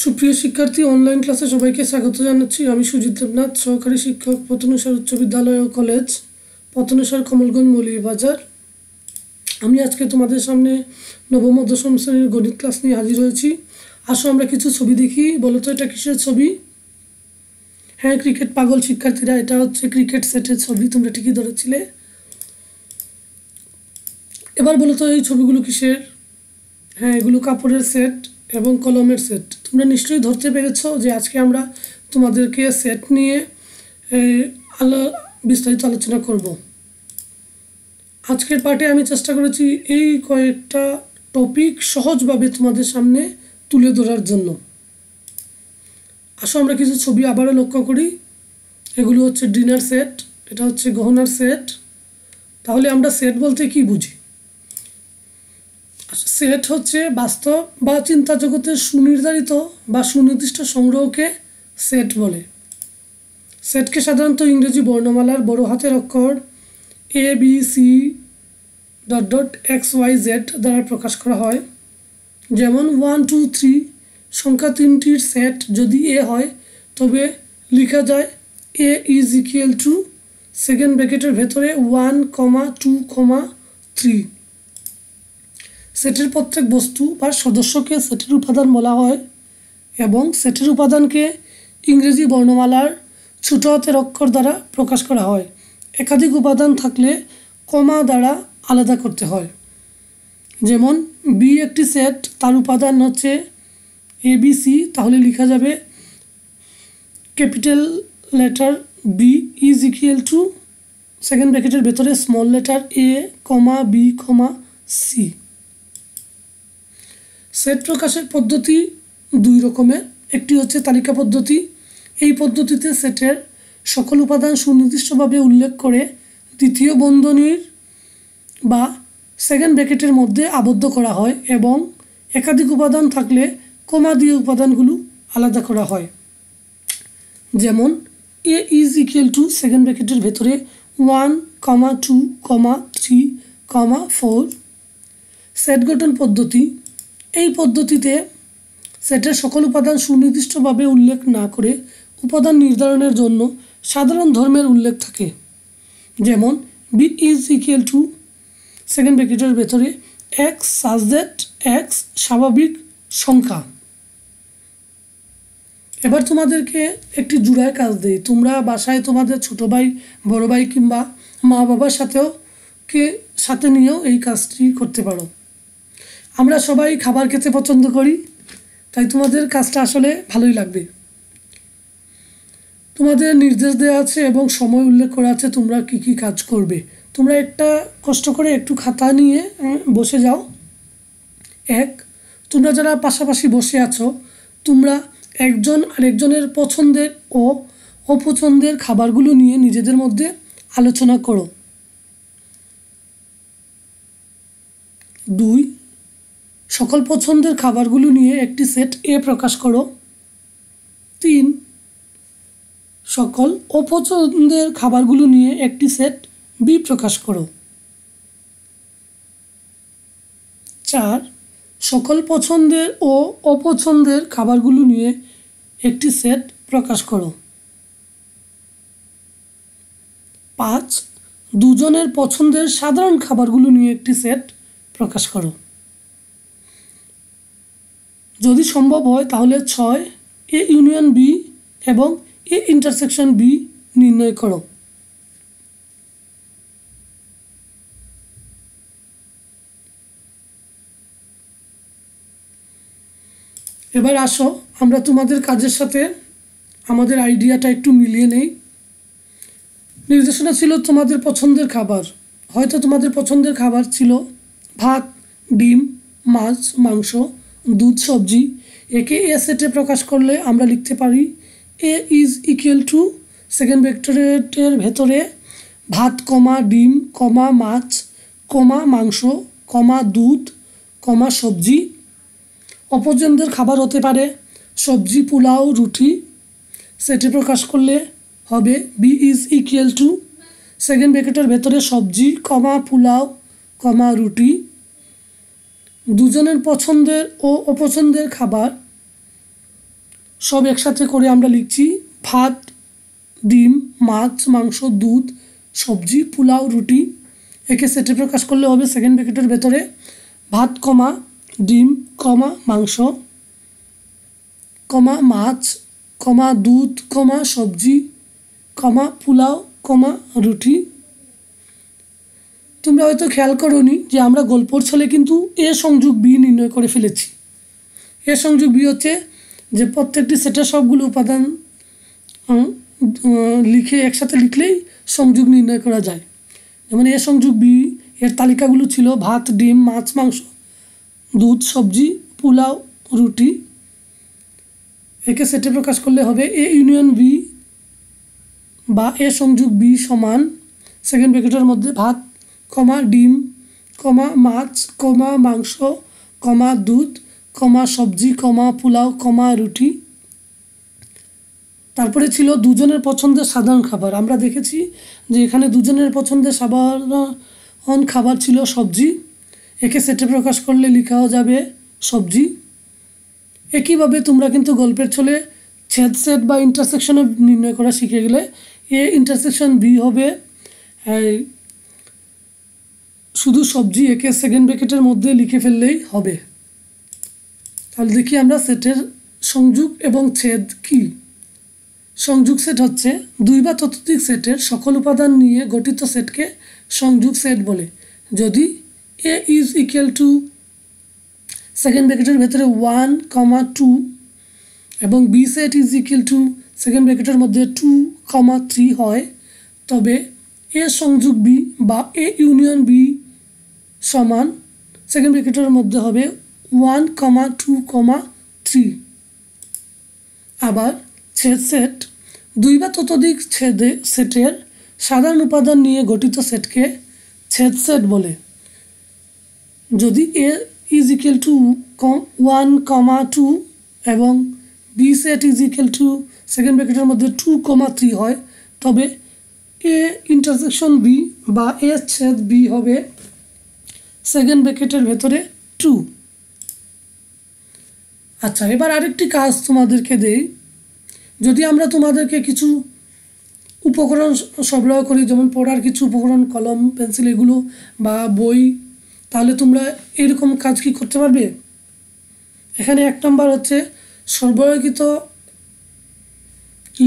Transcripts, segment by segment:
সুপ্রিয় শিক্ষার্থী, অনলাইন ক্লাসে সবাইকে স্বাগত জানাচ্ছি। আমি সুজিত দেবনাথ, সহকারী শিক্ষক, পতনেশ্বর উচ্চ বিদ্যালয় ও কলেজ, পতনেশ্বর, কমলগঞ্জ, মৌলভীবাজার। আমি আজকে তোমাদের সামনে নবম ও দশম শ্রেণীর গণিত ক্লাস নিয়ে হাজির হয়েছি। আসো আমরা কিছু ছবি দেখি। বলো তো এটা কিসের ছবি? হ্যাঁ, ক্রিকেট পাগল শিক্ষার্থীরা, এটা হচ্ছে ক্রিকেট সেটের ছবি। তোমরা ঠিকই ধরেছিলে। এবার বলো তো এই ছবিগুলো কিসের? হ্যাঁ, এগুলো কাপড়ের সেট এবং কলমের সেট। তোমরা নিশ্চয়ই ধরতে পেরেছো যে আজকে আমরা তোমাদেরকে সেট নিয়ে বিস্তারিত আলোচনা করব। আজকের পার্টে আমি চেষ্টা করেছি এই কয়েকটা টপিক সহজভাবে তোমাদের সামনে তুলে ধরার জন্য। আসো আমরা কিছু ছবি আবারও লক্ষ্য করি। এগুলো হচ্ছে ডিনার সেট, এটা হচ্ছে গহনার সেট। তাহলে আমরা সেট বলতে কি বুঝি? সেট হচ্ছে বাস্তব বা চিন্তা জগতের সুনির্ধারিত বা সুনির্দিষ্ট সংগ্রহকে সেট বলে। সেটকে সাধারণত ইংরেজি বর্ণমালার বড় হাতের অক্ষর ABCD.XYZ দ্বারা প্রকাশ করা হয়। যেমন 1 2 3 সংখ্যা তিনটির সেট যদি এ হয় তবে লেখা যায় A is equal to second ব্র্যাকেটের ভেতরে 1, 2, 3। সেটের প্রত্যেক বস্তু বা সদস্যকে সেটের উপাদান বলা হয় এবং সেটের উপাদানকে ইংরেজি বর্ণমালার ছোট হাতের অক্ষর দ্বারা প্রকাশ করা হয়। একাধিক উপাদান থাকলে কমা দ্বারা আলাদা করতে হয়। যেমন বি একটি সেট, তার উপাদান হচ্ছে ABC, তাহলে লেখা যাবে capital letter B is equal to second ব্র্যাকেটের ভেতরে small letter A, B, C। Set প্রকাশের পদ্ধতি দুই রকমের। একটি হচ্ছে তালিকা পদ্ধতি। এই পদ্ধতিতে সেটের সকল উপাদান সুনির্দিষ্টভাবে উল্লেখ করে দ্বিতীয় বন্ধনীর বা সেকেন্ড ব্র্যাকেটের মধ্যে আবদ্ধ করা হয় এবং একাধিক উপাদান থাকলে কমা দিয়ে উপাদানগুলো আলাদা করা হয়। যেমন A is equal to second ব্র্যাকেটের ভেতরে 1, 2, 3, 4। সেট গঠন পদ্ধতি। এই পদ্ধতিতে সেটের সকল উপাদান সুনির্দিষ্টভাবে উল্লেখ না করে উপাদান নির্ধারণের জন্য সাধারণ ধর্মের উল্লেখ থাকে। যেমন B is equal to second ব্র্যাকেটের ভেতরে X such that X স্বাভাবিক সংখ্যা। এবার তোমাদেরকে একটি জুড়ায় কাজ দেই। তোমরা বাসায় তোমাদের ছোট ভাই, বড় ভাই কিংবা মা বাবার সাথে নিয়েও এই কাজটি করতে পারো। আমরা সবাই খাবার খেতে পছন্দ করি, তাই তোমাদের কাজটা আসলে ভালোই লাগবে। তোমাদের নির্দেশ দেওয়া আছে এবং সময় উল্লেখ করা আছে তোমরা কি কি কাজ করবে। তোমরা একটা কষ্ট করে একটু খাতা নিয়ে বসে যাও। তোমরা যারা পাশাপাশি বসে আছো, তোমরা একজন আরেকজনের পছন্দের ও অপছন্দের খাবারগুলো নিয়ে নিজেদের মধ্যে আলোচনা করো। 2, সকল পছন্দের খাবারগুলো নিয়ে একটি সেট A প্রকাশ করো। 3, সকল অপছন্দের খাবারগুলো নিয়ে একটি সেট B প্রকাশ করো। 4, সকল পছন্দের ও অপছন্দের খাবারগুলো নিয়ে একটি সেট প্রকাশ করো। 5, দুজনের পছন্দের সাধারণ খাবারগুলো নিয়ে একটি সেট প্রকাশ করো। যদি সম্ভব হয় তাহলে 6, A ইউনিয়ন B এবং A ইন্টারসেকশন B নির্ণয় করো। এবার আসো আমরা তোমাদের কাজের সাথে আমাদের আইডিয়াটা একটু মিলিয়ে নেই। নির্দেশনা ছিল তোমাদের পছন্দের খাবার। হয়তো তোমাদের পছন্দের খাবার ছিল ভাত, ডিম, মাছ, মাংস, দুধ, সবজি। একে A সেটে প্রকাশ করলে আমরা লিখতে পারি A is equal to second ব্র্যাকেটের ভেতরে ভাত, ডিম, মাছ, মাংস, দুধ, সবজি। অপছন্দের খাবার হতে পারে সবজি, পোলাও, রুটি। সেটে প্রকাশ করলে হবে B is equal to second ব্র্যাকেটের ভেতরে সবজি, পোলাও, রুটি। দুজনের পছন্দের ও অপছন্দের খাবার সব একসাথে করে আমরা লিখছি ভাত, ডিম, মাছ, মাংস, দুধ, সবজি, পোলাও, রুটি। একে সেটে প্রকাশ করলে হবে সেকেন্ড ব্র্যাকেটের ভেতরে ভাত কমা ডিম কমা মাংস কমা মাছ কমা দুধ কমা সবজি কমা পোলাও কমা রুটি। তোমরা হয়তো খেয়াল করোনি যে আমরা গল্পর ছলে কিন্তু এ সংযোগ বি নির্ণয় করে ফেলেছি। এ সংযোগ বি হচ্ছে যে প্রত্যেকটি সেটের সবগুলো উপাদান লিখে একসাথে লিখলেই সংযোগ নির্ণয় করা যায়। যেমন এ সংযোগ বি এর তালিকাগুলো ছিল ভাত, ডিম, মাছ, মাংস, দুধ, সবজি, পোলাও, রুটি। একে সেটে প্রকাশ করলে হবে এ ইউনিয়ন বি বা এ সংযোগ বি সমান সেকেন্ড ব্র্যাকেটের মধ্যে ভাত কমা ডিম কমা মাছ কমা মাংস কমা দুধ কমা সবজি কমা পোলাও কমা রুটি। তারপরে ছিল দুজনের পছন্দের সাধারণ খাবার। আমরা দেখেছি যে এখানে দুজনের পছন্দের সাধারণ খাবার ছিল সবজি। একে সেটে প্রকাশ করলে লেখাও যাবে সবজি। একইভাবে তোমরা কিন্তু গল্পের ছলে ছেদ সেট বা ইন্টারসেকশনও নির্ণয় করা শিখে গেলে এ ইন্টারসেকশন বি হবে শুধু সবজি। একে সেকেন্ড ব্র্যাকেটের মধ্যে লিখে ফেললেই হবে। তাহলে দেখি আমরা সেটের সংযোগ এবং ছেদ কি। সংযোগ সেট হচ্ছে দুই বা ততোধিক সেটের সকল উপাদান নিয়ে গঠিত সেটকে সংযোগ সেট বলে। যদি A is equal to second ব্র্যাকেটের ভেতরে 1, 2 এবং B set is equal to second ব্র্যাকেটের মধ্যে 2, 3 হয়, তবে এ সংযোগ বি বা এ ইউনিয়ন বি সমান সেকেন্ড ব্র্যাকেটের মধ্যে হবে 1, 2, 3। আবার ছেদ সেট দুই বা ততোধিক সেটের সাধারণ উপাদান নিয়ে গঠিত সেটকে ছেদ সেট বলে। যদি এ ইজ ইকুয়াল টু 1, 2 এবং B set is equal to second ব্র্যাকেটের মধ্যে 2, 3 হয়, তবে এ ইন্টারসেকশন বি বা এ ছেদ বি হবে সেকেন্ড ব্র্যাকেটের ভেতরে 2। আচ্ছা, এবার আরেকটি কাজ তোমাদেরকে দেই। যদি আমরা তোমাদেরকে কিছু উপকরণ সরবরাহ করি, যেমন পড়ার কিছু উপকরণ, কলম, পেন্সিল এগুলো বা বই, তাহলে তোমরা এরকম কাজ কি করতে পারবে? এখানে 1 নম্বর হচ্ছে সরবরাহকৃত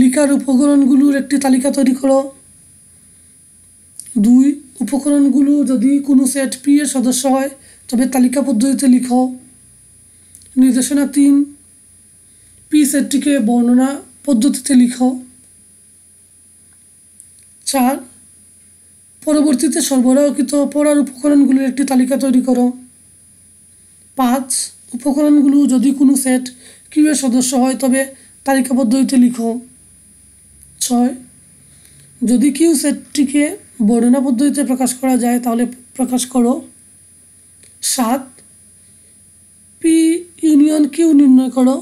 লেখার উপকরণগুলোর একটি তালিকা তৈরি করো। 2, উপকরণগুলো যদি কোনো সেট পি এর সদস্য হয় তবে তালিকা পদ্ধতিতে লিখো। নির্দেশনা 3, পি সেটটিকে বর্ণনা পদ্ধতিতে লিখো। 4, পরবর্তীতে সরবরাহকৃত পড়ার উপকরণগুলির একটি তালিকা তৈরি করো। 5, উপকরণগুলো যদি কোনো সেট কিউ এর সদস্য হয় তবে তালিকা পদ্ধতিতে লিখো। 6, যদি কিউ সেটটিকে বর্ণনা পদ্ধতিতে প্রকাশ করা যায় তাহলে প্রকাশ করো। 7, পি ইউনিয়ন কিউ নির্ণয় করো।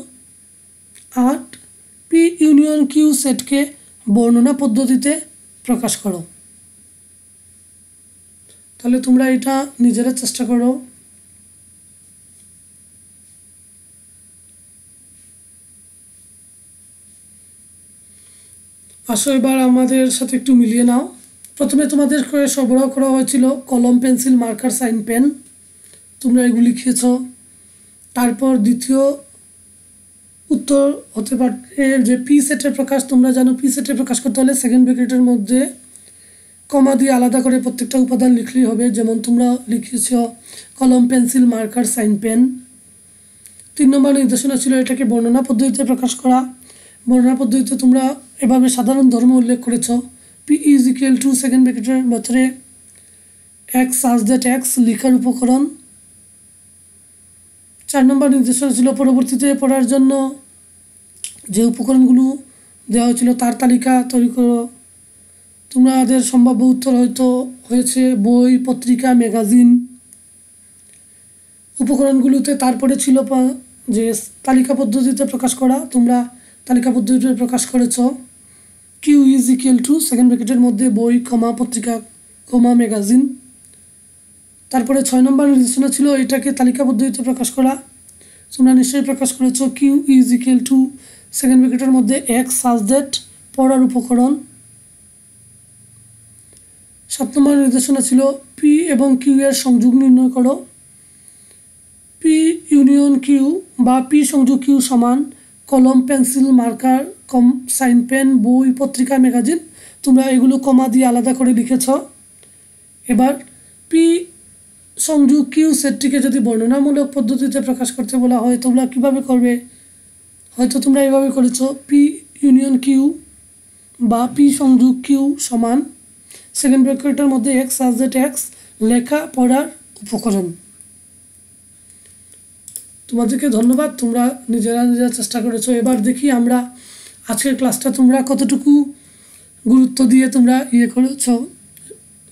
8, পি ইউনিয়ন কিউ সেটকে বর্ণনা পদ্ধতিতে প্রকাশ করো। তাহলে তোমরা এটা নিজেরা চেষ্টা করো। আসো এবার আমাদের সাথে একটু মিলিয়ে নাও। প্রথমে তোমাদেরকে সরবরাহ করা হয়েছিল কলম, পেন্সিল, মার্কার, সাইন, পেন, তোমরা এগুলি লিখেছ। তারপর দ্বিতীয় উত্তর হতে পারে যে পি সেটের প্রকাশ, তোমরা জানো পি সেটের প্রকাশ করতে হলে সেকেন্ড ব্র্যাকেটের মধ্যে কমা দিয়ে আলাদা করে প্রত্যেকটা উপাদান লিখলেই হবে। যেমন তোমরা লিখেছ কলম, পেন্সিল, মার্কার, সাইন, পেন। 3 নম্বর নির্দেশনা ছিল এটাকে বর্ণনা পদ্ধতিতে প্রকাশ করা। বর্ণনা পদ্ধতিতে তোমরা এভাবে সাধারণ ধর্ম উল্লেখ করেছ। P is equal to second ব্র্যাকেটের ভেতরে এক্স সাজ দ্যাট এক্স লিখার উপকরণ। 4 নম্বর নির্দেশনা ছিল পরবর্তীতে পড়ার জন্য যে উপকরণগুলো দেওয়া হয়েছিল তার তালিকা তৈরি করো। তোমাদের সম্ভাব্য উত্তর হয়তো হয়েছে বই, পত্রিকা, ম্যাগাজিন। উপকরণগুলোতে তারপরে ছিল যে তালিকা পদ্ধতিতে প্রকাশ করা, তোমরা তালিকা পদ্ধতিতে প্রকাশ করেছ। Q is equal to second ব্র্যাকেটের মধ্যে বই, কমা পত্রিকা, কমা ম্যাগাজিন। তারপরে 6 নম্বর নির্দেশনা ছিল এটাকে তালিকা পদ্ধতিতে প্রকাশ করা, তোমরা নিশ্চয়ই প্রকাশ করেছ। Q is equal to second ব্র্যাকেটের মধ্যে এক্স সাজ দ্যাট পড়ার উপকরণ। 7 নম্বর নির্দেশনা ছিল পি এবং কিউ এর সংযোগ নির্ণয় করো। পি ইউনিয়ন কিউ বা পি সংযোগ কিউ সমান কলম, পেন্সিল, মার্কার, সাইন পেন, বই, পত্রিকা, ম্যাগাজিন। তোমরা এগুলো কমা দিয়ে আলাদা করে লিখেছ। এবার পি সংযোগ কিউ সেটটিকে যদি বর্ণনামূলক পদ্ধতিতে প্রকাশ করতে বলা হয় তোমরা কীভাবে করবে? হয়তো তোমরা এইভাবে করেছ, পি ইউনিয়ন কিউ বা পি সংযোগ কিউ সমান সেকেন্ড ব্র্যাকেটের মধ্যে এক্স সাজ দ্যাট এক্স লেখা পড়ার উপকরণ। তোমাদেরকে ধন্যবাদ, তোমরা নিজেরা চেষ্টা করেছো। এবার দেখি আমরা আজকের ক্লাসটা তোমরা কতটুকু গুরুত্ব দিয়ে তোমরা করেছো,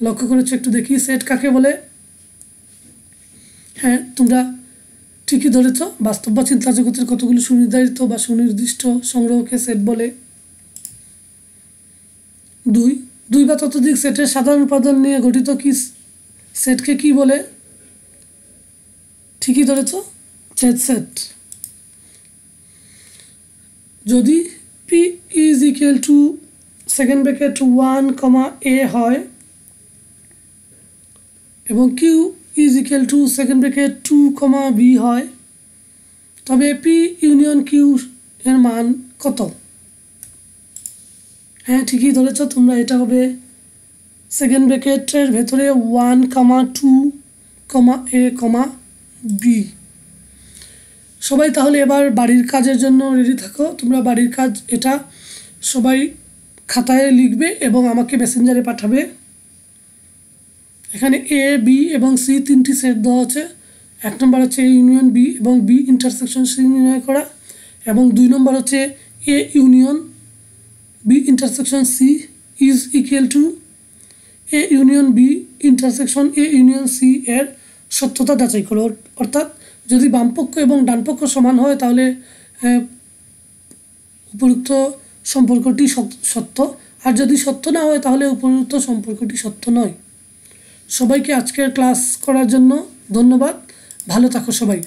লক্ষ্য করেছো একটু দেখি। সেট কাকে বলে? হ্যাঁ, তোমরা ঠিকই ধরেছ। বাস্তব বা চিন্তা জগতের কতগুলি সুনির্ধারিত বা সুনির্দিষ্ট সংগ্রহকে সেট বলে। দুই বা ততোধিক সেটের সাধারণ উপাদান নিয়ে গঠিত কি সেটকে কি বলে? ঠিকই ধরেছ, ছেদ সেট। যদি P is equal to second bracket 1, a হয় এবং Q is equal to second bracket 2, b হয়, তবে পি ইউনিয়ন কিউ এর মান কত? হ্যাঁ, ঠিকই ধরেছ তোমরা, এটা হবে সেকেন্ড ব্র্যাকেটের ভেতরে 1, 2, a, b। সবাই তাহলে এবার বাড়ির কাজের জন্য রেডি থাকো। তোমরা বাড়ির কাজ এটা সবাই খাতায় লিখবে এবং আমাকে মেসেঞ্জারে পাঠাবে। এখানে এ, বি এবং সি 3টি সেট দেওয়া আছে। 1 নম্বর হচ্ছে এ ইউনিয়ন বি এবং বি ইন্টারসেকশন সি নির্ণয় করা, এবং 2 নম্বর হচ্ছে A union B intersection C is equal to A union B intersection A union C এর সত্যতা যাচাই করো। অর্থাৎ যদি বামপক্ষ এবং ডানপক্ষ সমান হয় তাহলে উপযুক্ত সম্পর্কটি সত্য, আর যদি সত্য না হয় তাহলে উপযুক্ত সম্পর্কটি সত্য নয়। সবাইকে আজকের ক্লাস করার জন্য ধন্যবাদ। ভালো থাকো সবাই।